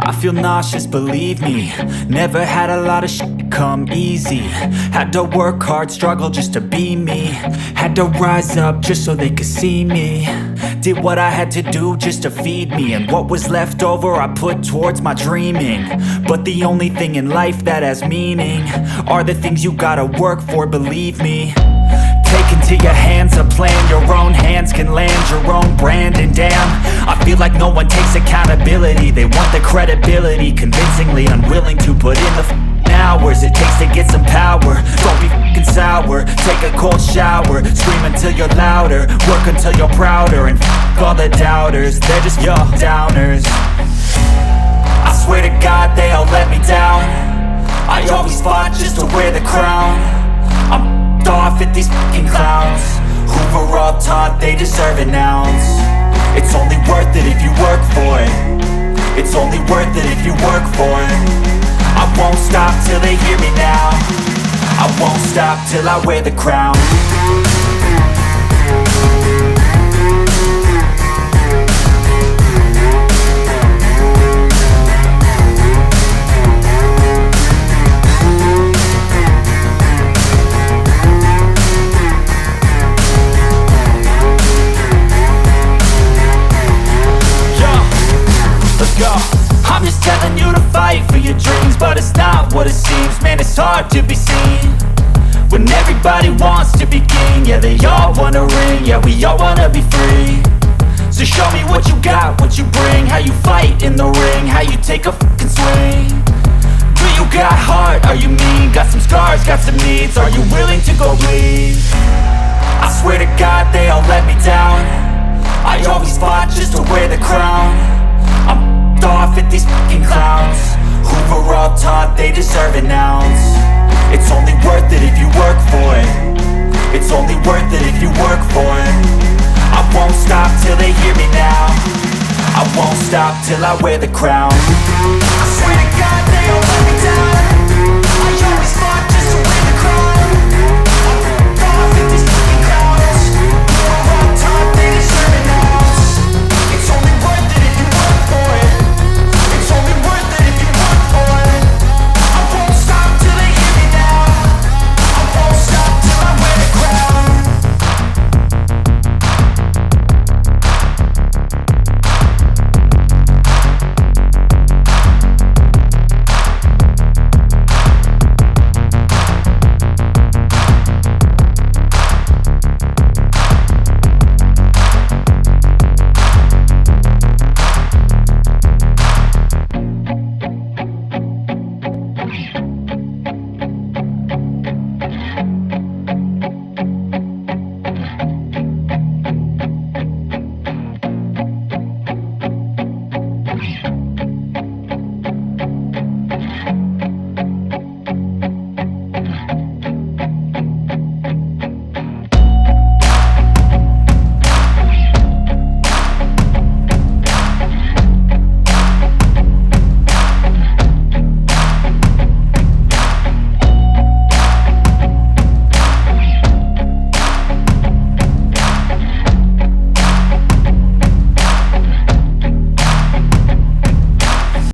I feel nauseous, believe me. Never had a lot of shit come easy. Had to work hard, struggle just to be me. Had to rise up just so they could see me. Did what I had to do just to feed me, and what was left over I put towards my dreaming. But the only thing in life that has meaning are the things you gotta work for, believe me. Take into your hands a plan, your own hands can land your own brand. And damn, I feel like no one takes accountability. They want the credibility, convincingly unwilling to put in the hours it takes to get some power. Don't be f***ing sour, take a cold shower. Scream until you're louder, work until you're prouder. And f*** all the doubters, they're just your downers. I swear to God they all let me down. I always fought just to wear the crown. I'm off at these fucking clowns who were all taught they deserve an ounce. It's only worth it if you work for it. It's only worth it if you work for it. I won't stop till they hear me now. I won't stop till I wear the crown. I'm just telling you to fight for your dreams, but it's not what it seems. Man, it's hard to be seen when everybody wants to be king. Yeah, they all wanna ring, yeah, we all wanna be free. So show me what you got, what you bring, how you fight in the ring, how you take a fucking swing. Do you got heart, are you mean? Got some scars, got some needs, are you willing to go bleed? I swear to God they all let me down. I always fought just to wear the crown. I'm off at these fucking clowns who were all taught they deserve an ounce. It's only worth it if you work for it. It's only worth it if you work for it. I won't stop till they hear me now. I won't stop till I wear the crown. I swear to God they all let me down.